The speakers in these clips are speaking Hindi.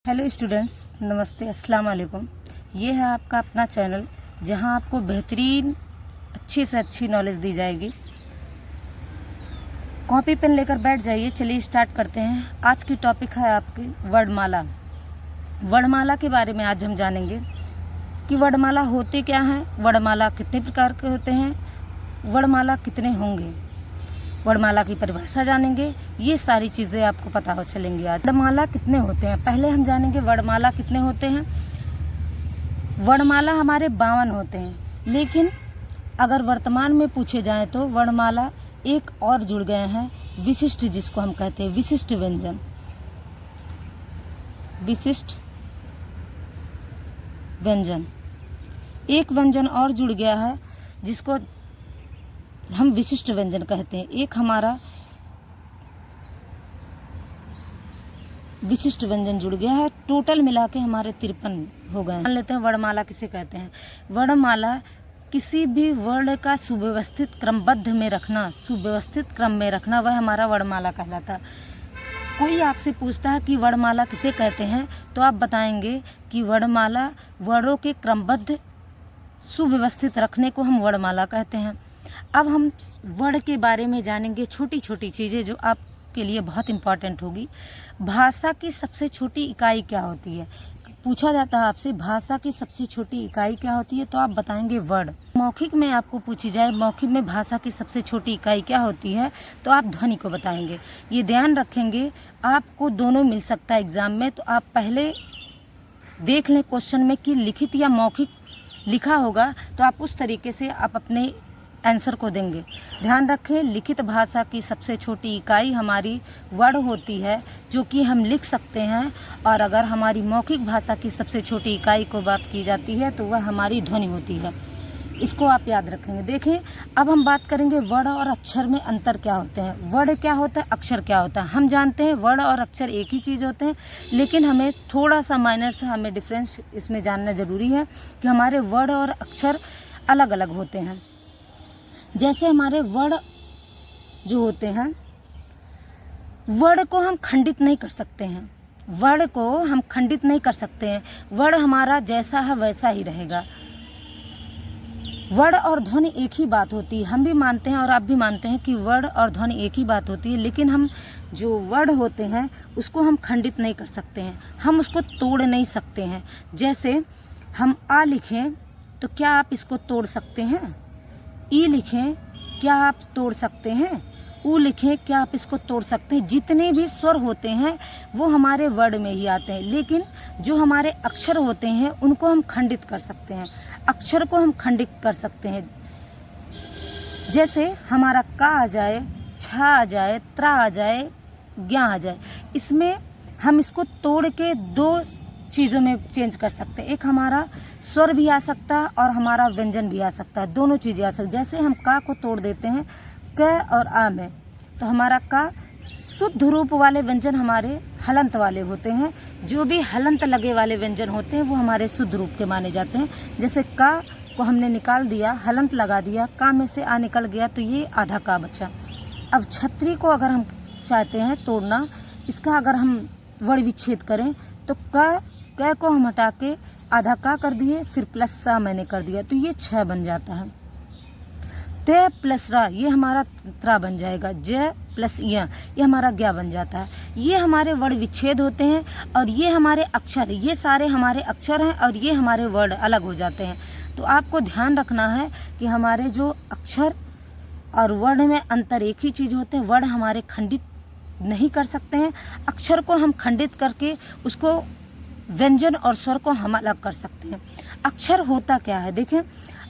हेलो स्टूडेंट्स, नमस्ते, अस्सलाम वालेकुम। ये है आपका अपना चैनल जहां आपको बेहतरीन अच्छी से अच्छी नॉलेज दी जाएगी। कॉपी पेन लेकर बैठ जाइए। चलिए स्टार्ट करते हैं। आज की टॉपिक है आपकी वर्णमाला। वर्णमाला के बारे में आज हम जानेंगे कि वर्णमाला होते क्या हैं, वर्णमाला कितने प्रकार के होते हैं, वर्णमाला कितने होंगे, वर्णमाला की परिभाषा जानेंगे। ये सारी चीज़ें आपको पता हो चलेंगी। आज वर्णमाला कितने होते हैं, पहले हम जानेंगे वर्णमाला कितने होते हैं। वर्णमाला हमारे 52 होते हैं, लेकिन अगर वर्तमान में पूछे जाएं तो वर्णमाला एक और जुड़ गए हैं, विशिष्ट, जिसको हम कहते हैं विशिष्ट व्यंजन। विशिष्ट व्यंजन, एक व्यंजन और जुड़ गया है जिसको हम विशिष्ट व्यंजन कहते हैं। एक हमारा विशिष्ट व्यंजन जुड़ गया है। टोटल मिला के हमारे 53 हो गए। मान लेते हैं वर्णमाला किसे कहते हैं। वर्णमाला किसी भी वर्ण का सुव्यवस्थित क्रमबद्ध में रखना, सुव्यवस्थित क्रम में रखना, वह हमारा वर्णमाला कहलाता है। कोई आपसे पूछता है कि वर्णमाला किसे कहते हैं, तो आप बताएंगे कि वर्णमाला वर्णों के क्रमबद्ध सुव्यवस्थित रखने को हम वर्णमाला कहते हैं। अब हम वर्ण के बारे में जानेंगे, छोटी छोटी चीज़ें जो आपके लिए बहुत इम्पॉर्टेंट होगी। भाषा की सबसे छोटी इकाई क्या होती है, पूछा जाता है आपसे भाषा की सबसे छोटी इकाई क्या होती है, तो आप बताएंगे वर्ण। मौखिक में आपको पूछी जाए मौखिक में भाषा की सबसे छोटी इकाई क्या होती है, तो आप ध्वनि को बताएंगे। ये ध्यान रखेंगे, आपको दोनों मिल सकता है एग्जाम में, तो आप पहले देख लें क्वेश्चन में कि लिखित या मौखिक लिखा होगा, तो आप उस तरीके से आप अपने आंसर को देंगे। ध्यान रखें, लिखित भाषा की सबसे छोटी इकाई हमारी वर्ण होती है, जो कि हम लिख सकते हैं। और अगर हमारी मौखिक भाषा की सबसे छोटी इकाई को बात की जाती है तो वह हमारी ध्वनि होती है। इसको आप याद रखेंगे। देखें, अब हम बात करेंगे वर्ण और अक्षर में अंतर क्या होते हैं। वर्ण क्या होता है, अक्षर क्या होता है। हम जानते हैं वर्ण और अक्षर एक ही चीज़ होते हैं, लेकिन हमें थोड़ा सा माइनर सा हमें डिफरेंस इसमें जानना ज़रूरी है कि हमारे वर्ण और अक्षर अलग अलग होते हैं। जैसे हमारे वर्ण जो होते हैं, वर्ण को हम खंडित नहीं कर सकते हैं, वर्ण को हम खंडित नहीं कर सकते हैं। वर्ण हमारा जैसा है वैसा ही रहेगा। वर्ण और ध्वनि एक ही बात होती है। हम भी मानते हैं और आप भी मानते हैं कि वर्ण और ध्वनि एक ही बात होती है, लेकिन हम जो वर्ण होते हैं उसको हम खंडित नहीं कर सकते हैं, हम उसको तोड़ नहीं सकते हैं। जैसे हम आ लिखें तो क्या आप इसको तोड़ सकते हैं। ई लिखें, क्या आप तोड़ सकते हैं। ऊ लिखें, क्या आप इसको तोड़ सकते हैं। जितने भी स्वर होते हैं वो हमारे वर्ण में ही आते हैं, लेकिन जो हमारे अक्षर होते हैं उनको हम खंडित कर सकते हैं, अक्षर को हम खंडित कर सकते हैं। जैसे हमारा का आ जाए, छा आ जाए, त्रा आ जाए, ज्ञा आ जाए, इसमें हम इसको तोड़ के दो चीज़ों में चेंज कर सकते हैं। एक हमारा स्वर भी आ सकता है और हमारा व्यंजन भी आ सकता है, दोनों चीज़ें आ सकती हैं। जैसे हम का को तोड़ देते हैं क और आ में, तो हमारा का शुद्ध रूप वाले व्यंजन हमारे हलंत वाले होते हैं। जो भी हलंत लगे वाले व्यंजन होते हैं वो हमारे शुद्ध रूप के माने जाते हैं। जैसे का को हमने निकाल दिया, हलंत लगा दिया, का में से आ निकल गया, तो ये आधा का बचा। अब छतरी को अगर हम चाहते हैं तोड़ना, इसका अगर हम वर्ण विच्छेद करें तो क को हम हटा के आधा का कर दिए, फिर प्लस सा मैंने कर दिया, तो ये 6 बन जाता है। ते प्लस रा, ये हमारा त्रा बन जाएगा। ज प्लस या, ये हमारा ज्ञा बन जाता है। ये हमारे वर्ण विच्छेद होते हैं और ये हमारे अक्षर, ये सारे हमारे अक्षर हैं और ये हमारे वर्ण अलग हो जाते हैं। तो आपको ध्यान रखना है कि हमारे जो अक्षर और वर्ण में अंतर एक ही चीज़ होते हैं। वर्ण हमारे खंडित नहीं कर सकते हैं, अक्षर को हम खंडित करके उसको व्यंजन और स्वर को हम अलग कर सकते हैं। अक्षर होता क्या है, देखें,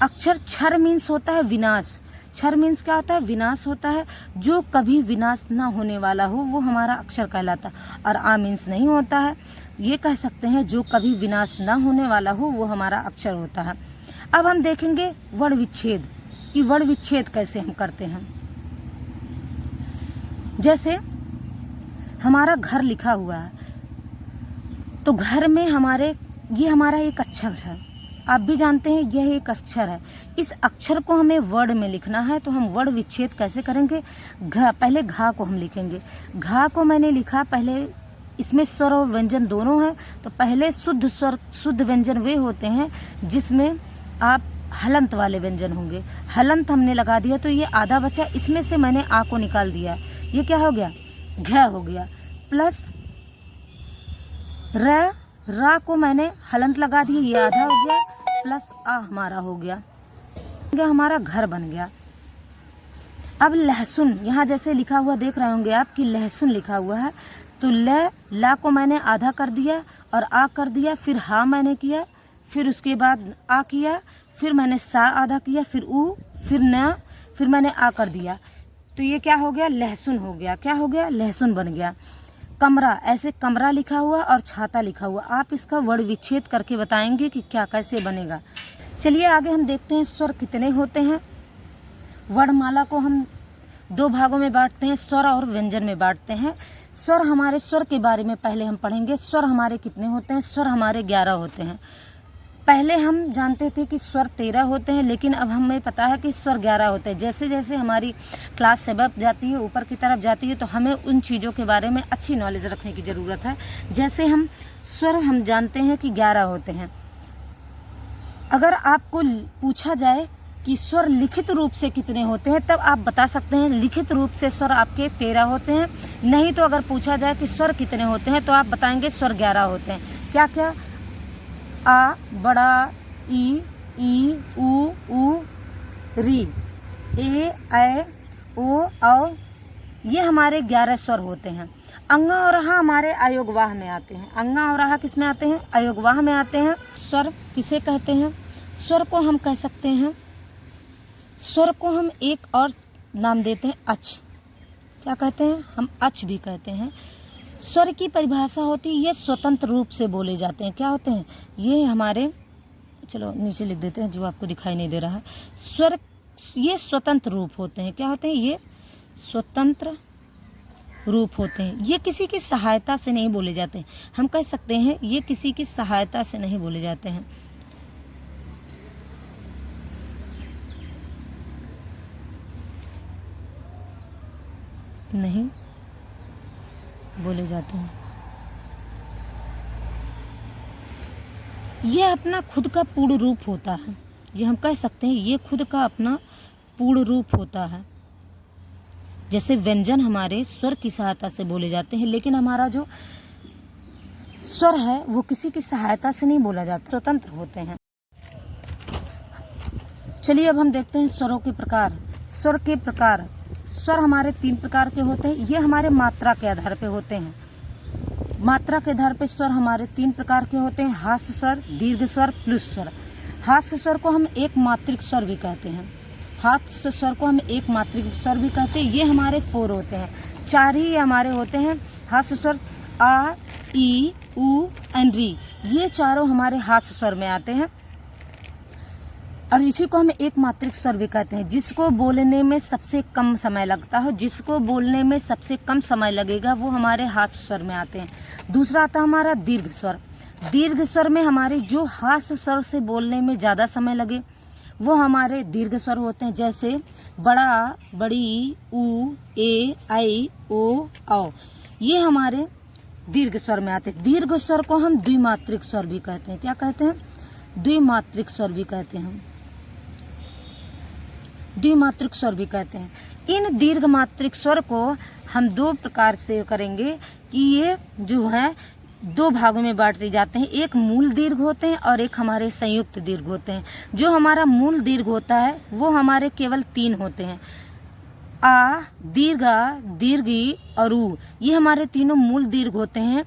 अक्षर क्षर मीन्स होता है विनाश। क्षर मीन्स क्या होता है, विनाश होता है। जो कभी विनाश ना होने वाला हो वो हमारा अक्षर कहलाता है। और आ मीन्स नहीं होता है, ये कह सकते हैं जो कभी विनाश ना होने वाला हो वो हमारा अक्षर होता है। अब हम देखेंगे वर्ण विच्छेद, कि वर्ण विच्छेद कैसे हम करते हैं। जैसे हमारा घर लिखा हुआ है, तो घर में हमारे ये हमारा एक अक्षर है, आप भी जानते हैं यह एक अक्षर है। इस अक्षर को हमें वर्ण में लिखना है, तो हम वर्ण विच्छेद कैसे करेंगे। घ, पहले घा को हम लिखेंगे। घा को मैंने लिखा, पहले इसमें स्वर और व्यंजन दोनों हैं। तो पहले शुद्ध स्वर शुद्ध व्यंजन वे होते हैं जिसमें आप हलंत वाले व्यंजन होंगे। हलंत हमने लगा दिया तो ये आधा बचा, इसमें से मैंने आ को निकाल दिया, ये क्या हो गया, घ हो गया। प्लस रा को मैंने हलंत लगा दिया, ये आधा हो गया, प्लस आ हमारा हो गया, हमारा घर बन गया। अब लहसुन, यहाँ जैसे लिखा हुआ देख रहे होंगे आप कि लहसुन लिखा हुआ है, तो ला को मैंने आधा कर दिया और आ कर दिया, फिर हा मैंने किया, फिर उसके बाद आ किया, फिर मैंने सा आधा किया, फिर ऊ, फिर न, फिर मैंने आ कर दिया। तो ये क्या हो गया, लहसुन हो गया। क्या हो गया, लहसुन बन गया। कमरा, ऐसे कमरा लिखा हुआ और छाता लिखा हुआ, आप इसका वर्ण विच्छेद करके बताएंगे कि क्या कैसे बनेगा। चलिए आगे हम देखते हैं स्वर कितने होते हैं। वर्णमाला को हम दो भागों में बांटते हैं, स्वर और व्यंजन में बांटते हैं। स्वर, हमारे स्वर के बारे में पहले हम पढ़ेंगे। स्वर हमारे कितने होते हैं, स्वर हमारे 11 होते हैं। पहले हम जानते थे कि स्वर 13 होते हैं, लेकिन अब हमें पता है कि स्वर 11 होते हैं। जैसे जैसे हमारी क्लास सेवअप जाती है, ऊपर की तरफ जाती है, तो हमें उन चीज़ों के बारे में अच्छी नॉलेज रखने की ज़रूरत है। जैसे हम स्वर हम जानते हैं कि 11 होते हैं। अगर आपको पूछा जाए कि स्वर लिखित रूप से कितने होते हैं, तब आप बता सकते हैं लिखित रूप से स्वर आपके 13 होते हैं। नहीं तो अगर पूछा जाए कि स्वर कितने होते हैं, तो आप बताएंगे स्वर 11 होते हैं। क्या क्या, आ, बड़ा, ई, ऊ, री, ए, ऐ, ओ, औ, ये हमारे 11 स्वर होते हैं। अंगा और हा हमारे अयोगवाह में आते हैं। अंगा और हा किस में आते हैं, अयोगवाह में आते हैं। स्वर किसे कहते हैं, स्वर को हम कह सकते हैं, स्वर को हम एक और नाम देते हैं अच। क्या कहते हैं, हम अच भी कहते हैं। स्वर की परिभाषा होती है, ये स्वतंत्र रूप से बोले जाते हैं। क्या होते हैं, ये हमारे, चलो नीचे लिख देते हैं जो आपको दिखाई नहीं दे रहा है। स्वर ये स्वतंत्र रूप होते हैं। क्या होते हैं, ये स्वतंत्र रूप होते हैं। ये किसी की सहायता से नहीं बोले जाते। हम कह सकते हैं ये किसी की सहायता से नहीं बोले जाते हैं। नहीं बोले जाते हैं। ये अपना खुद का पूर्ण रूप होता है। ये हम कह सकते हैं ये खुद का अपना पूर्ण रूप होता है। जैसे व्यंजन हमारे स्वर की सहायता से बोले जाते हैं, लेकिन हमारा जो स्वर है वो किसी की सहायता से नहीं बोला जाता, स्वतंत्र होते हैं। चलिए अब हम देखते हैं स्वरों के प्रकार। स्वर के प्रकार, स्वर हमारे 3 प्रकार के होते हैं। ये हमारे मात्रा के आधार पे होते हैं। मात्रा के आधार पे स्वर हमारे 3 प्रकार के होते हैं, हास्य स्वर, दीर्घ स्वर, प्लुस स्वर। हास्य स्वर को हम एक मात्रिक स्वर भी कहते हैं। हास्य स्वर को हम एक मात्रिक स्वर भी कहते हैं। ये हमारे 4 होते हैं, 4 ही हमारे होते हैं हास्य स्वर। आ, ई, ऊ, एन, री, ये चारों हमारे हास्य स्वर में आते हैं। और इसी को हम एक मात्रिक स्वर भी कहते हैं, जिसको बोलने में सबसे कम समय लगता है। जिसको बोलने में सबसे कम समय लगेगा वो हमारे हास्य स्वर में आते हैं। दूसरा आता है हमारा दीर्घ स्वर। दीर्घ स्वर में हमारे जो हास्य स्वर से बोलने में ज़्यादा समय लगे वो हमारे दीर्घ स्वर होते हैं। जैसे बड़ा, बड़ी, ऊ, ए, आई, ओ, औ, ये हमारे दीर्घ स्वर में आते हैं। दीर्घ स्वर को हम द्विमात्रिक स्वर भी कहते हैं। क्या कहते हैं, द्विमात्रिक स्वर भी कहते हैं। द्विमात्रिक स्वर भी कहते हैं। इन दीर्घ मात्रिक स्वर को हम 2 प्रकार से करेंगे कि ये जो है 2 भागों में बांटे जाते हैं। एक मूल दीर्घ होते हैं और एक हमारे संयुक्त दीर्घ होते हैं। जो हमारा मूल दीर्घ होता है वो हमारे केवल 3 होते हैं, आ, दीर्घा, दीर्घी और ऊ, ये हमारे तीनों मूल दीर्घ होते हैं।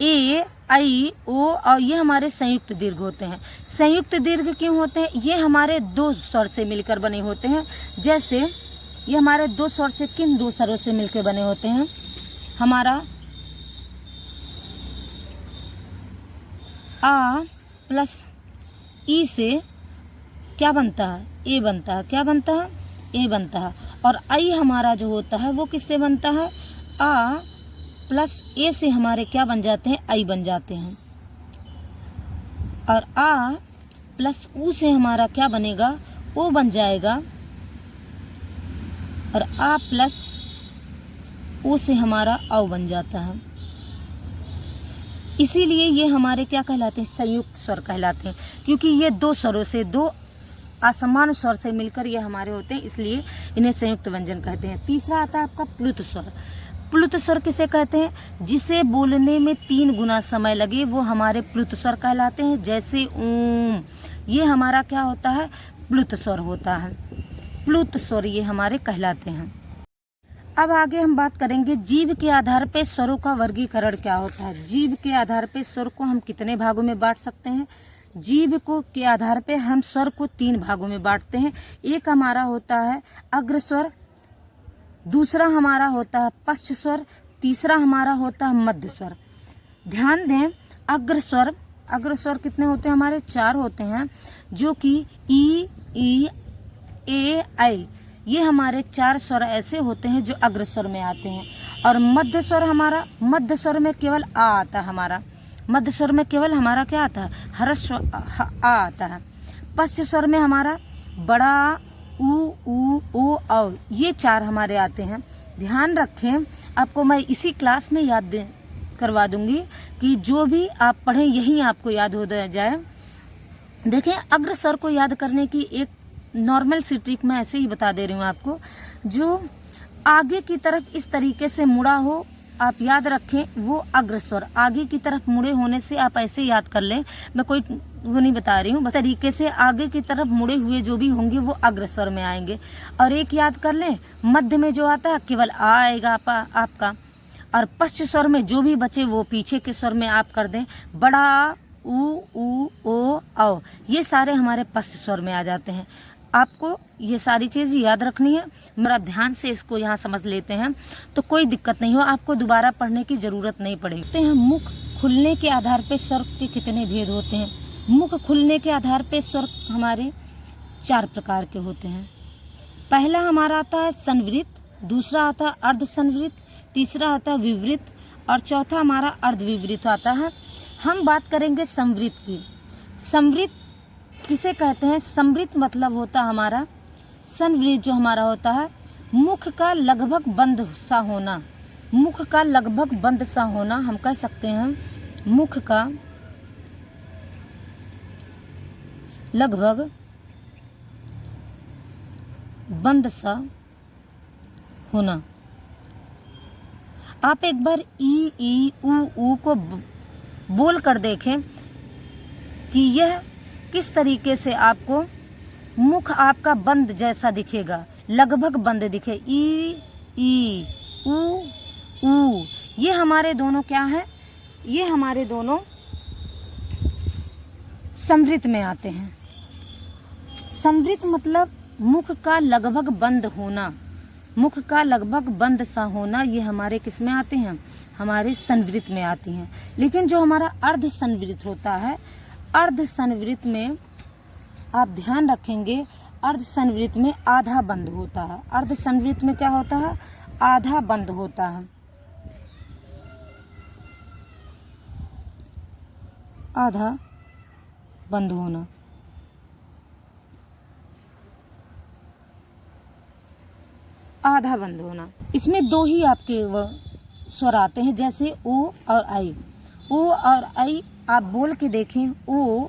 ए, आई, ओ और ये हमारे संयुक्त दीर्घ होते हैं। संयुक्त दीर्घ क्यों होते हैं, ये हमारे 2 स्वर से मिलकर बने होते हैं। जैसे ये हमारे 2 स्वर से, किन 2 स्वरों से मिलकर बने होते हैं, हमारा आ प्लस ई से क्या बनता है, ए बनता है। क्या बनता है, ए बनता है। और आई हमारा जो होता है वो किससे बनता है, आ प्लस ए से हमारे क्या बन जाते हैं, आई बन जाते हैं। और आ प्लस ऊ से हमारा क्या बनेगा, ओ बन जाएगा। और आ प्लस ओ से हमारा औ बन जाता है। इसीलिए ये हमारे क्या कहलाते हैं, संयुक्त स्वर कहलाते हैं, क्योंकि ये दो स्वरों से, दो असमान स्वर से मिलकर ये हमारे होते हैं, इसलिए इन्हें संयुक्त व्यंजन कहते हैं। तीसरा आता है आपका प्लुत स्वर। प्लुत स्वर किसे कहते हैं, जिसे बोलने में 3 गुना समय लगे वो हमारे प्लुत स्वर कहलाते हैं। जैसे ओम, ये हमारा क्या होता है, प्लुत स्वर होता है। प्लुत स्वर ये हमारे कहलाते हैं। अब आगे हम बात करेंगे जीव के आधार पे स्वरों का वर्गीकरण क्या होता है। जीव के आधार पे स्वर को हम कितने भागों में बांट सकते हैं। जीव को के आधार पे हम स्वर को 3 भागों में बांटते हैं। एक हमारा होता है अग्र स्वर, दूसरा हमारा होता है पश्च स्वर, तीसरा हमारा होता है मध्य स्वर। ध्यान दें, अग्र स्वर कितने होते हैं हमारे, 4 होते हैं, जो कि ई, ए, ऐ, ये हमारे 4 स्वर ऐसे होते हैं जो अग्र स्वर में आते हैं। और मध्य स्वर हमारा, मध्य स्वर में केवल आ आता है हमारा, मध्य स्वर में केवल हमारा क्या आता है, हर्ष आ आता है। पश्च स्वर में हमारा बड़ा ऊ, ओ, औ, ये 4 हमारे आते हैं। ध्यान रखें, आपको मैं इसी क्लास में याद करवा दूंगी कि जो भी आप पढ़ें यही आपको याद हो जाए। देखें, अग्र स्वर को याद करने की एक नॉर्मल सी ट्रिक मैं ऐसे ही बता दे रही हूँ आपको। जो आगे की तरफ इस तरीके से मुड़ा हो, आप याद रखें, वो अग्र स्वर। आगे की तरफ मुड़े होने से आप ऐसे याद कर लें, मैं कोई वो नहीं बता रही हूँ, बस तरीके से आगे की तरफ मुड़े हुए जो भी होंगे वो अग्र स्वर में आएंगे। और एक याद कर लें, मध्य में जो आता है केवल आ आएगा आपका, और पश्च स्वर में जो भी बचे वो पीछे के स्वर में आप कर दें, बड़ा ऊ, ओ, औ, ये सारे हमारे पश्च स्वर में आ जाते हैं। आपको ये सारी चीज़ याद रखनी है। मेरा ध्यान से इसको यहाँ समझ लेते हैं तो कोई दिक्कत नहीं हो, आपको दोबारा पढ़ने की ज़रूरत नहीं पड़ेगी। मुख खुलने के आधार पे स्वर के कितने भेद होते हैं। मुख खुलने के आधार पे स्वर हमारे 4 प्रकार के होते हैं। पहला हमारा आता है संवृत, दूसरा आता है अर्ध संवृत, तीसरा आता है विवृत और चौथा हमारा अर्धविवृत आता है। हम बात करेंगे संवृत की। संवृत किसे कहते हैं, संवृत मतलब होता हमारा, संवृत जो हमारा होता है, मुख का लगभग बंद सा होना, मुख का लगभग बंद सा होना, हम कह सकते हैं मुख का लगभग बंद सा होना। आप एक बार ई, ऊ को बोल कर देखें कि यह किस तरीके से आपको मुख आपका बंद जैसा दिखेगा, लगभग बंद दिखे। ई, ऊ, ये हमारे दोनों क्या है, ये हमारे दोनों संवृत में आते हैं। संवृत मतलब मुख का लगभग बंद होना, मुख का लगभग बंद सा होना, ये हमारे किस में आते हैं, हमारे संवृत में आती हैं। लेकिन जो हमारा अर्ध संवृत होता है, अर्ध संवृत में आप ध्यान रखेंगे, अर्ध संवृत में आधा बंद होता है। अर्ध संवृत में क्या होता है, आधा बंद होता है, आधा बंद होना। आधा बंद होना, इसमें 2 ही आपके स्वर आते हैं, जैसे ओ और आई। ओ और आई आप बोल के देखें, ओ,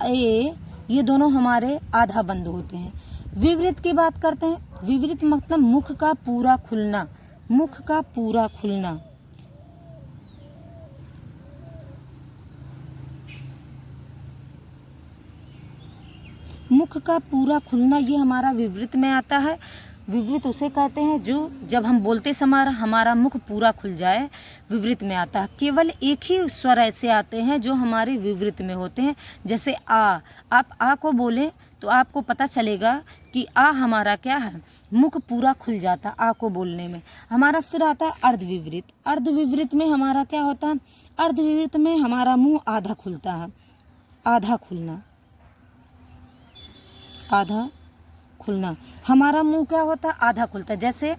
ए, ये दोनों हमारे आधा बंद होते हैं। विवृत की बात करते हैं। विवृत मतलब मुख का पूरा खुलना, मुख का पूरा खुलना। मुख का पूरा खुलना ये हमारा विवृत में आता है। विवृत उसे कहते हैं जो जब हम बोलते समय हमारा मुख पूरा खुल जाए, विवृत में आता है। केवल एक ही स्वर ऐसे आते हैं जो हमारे विवृत में होते हैं, जैसे आ। आप आ को बोलें तो आपको पता चलेगा कि आ हमारा क्या है, मुख पूरा खुल जाता आ को बोलने में। हमारा फिर आता है अर्धविवृत। अर्धविवृत में हमारा क्या होता है, अर्धविवृत में हमारा मुंह आधा खुलता है, आधा खुलना, आधा खुलना। हमारा मुंह क्या होता है, आधा खुलता है। जैसे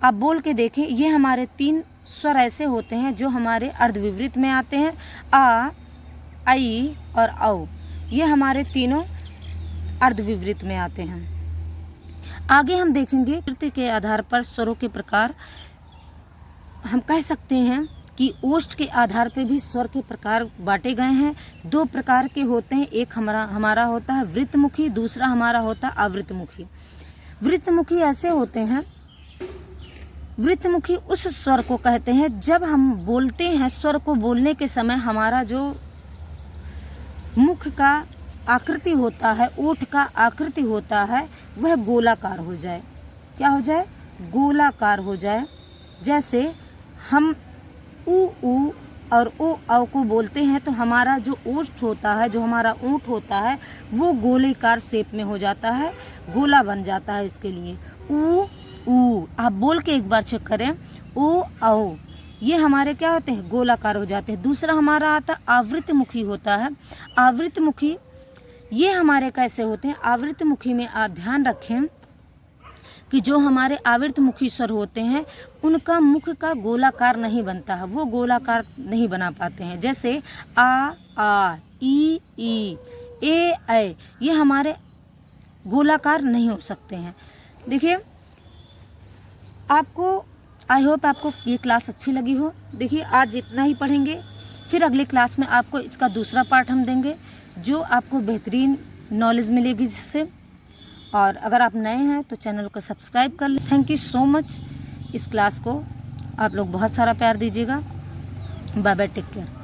आप बोल के देखें, ये हमारे 3 स्वर ऐसे होते हैं जो हमारे अर्धविवृत में आते हैं, आ, आई और औ। ये हमारे तीनों अर्धविवृत में आते हैं। आगे हम देखेंगे प्रकृति के आधार पर स्वरों के प्रकार। हम कह सकते हैं कि ओष्ठ के आधार पे भी स्वर के प्रकार बांटे गए हैं। 2 प्रकार के होते हैं, एक हमारा होता है वृत्तमुखी, दूसरा हमारा होता है आवृत्तमुखी। वृत्तमुखी ऐसे होते हैं, वृत्तमुखी उस स्वर को कहते हैं जब हम बोलते हैं, स्वर को बोलने के समय हमारा जो मुख का आकृति होता है, ओठ का आकृति होता है, वह गोलाकार हो जाए। क्या हो जाए? गोलाकार हो जाए। जैसे हम ऊ और ओ औ को बोलते हैं तो हमारा जो ओष्ठ होता है, जो हमारा ओंठ होता है, वो गोलेकार शेप में हो जाता है, गोला बन जाता है। इसके लिए ऊ आप बोल के एक बार चेक करें, ओ औ, ये हमारे क्या होते हैं? गोलाकार हो जाते हैं। दूसरा हमारा आता आवृत्तमुखी होता है। आवृत्तमुखी ये हमारे कैसे होते हैं? आवृत्तमुखी में आप ध्यान रखें कि जो हमारे आवृत्तमुखी स्वर होते हैं उनका मुख का गोलाकार नहीं बनता है, वो गोलाकार नहीं बना पाते हैं। जैसे आ, ई, ए, ये हमारे गोलाकार नहीं हो सकते हैं। देखिए, आपको आई होप आपको ये क्लास अच्छी लगी हो। देखिए, आज इतना ही पढ़ेंगे, फिर अगले क्लास में आपको इसका दूसरा पार्ट हम देंगे, जो आपको बेहतरीन नॉलेज मिलेगी जिससे। और अगर आप नए हैं तो चैनल को सब्सक्राइब कर लें। Thank you so much. इस क्लास को आप लोग बहुत सारा प्यार दीजिएगा। Bye bye, take care.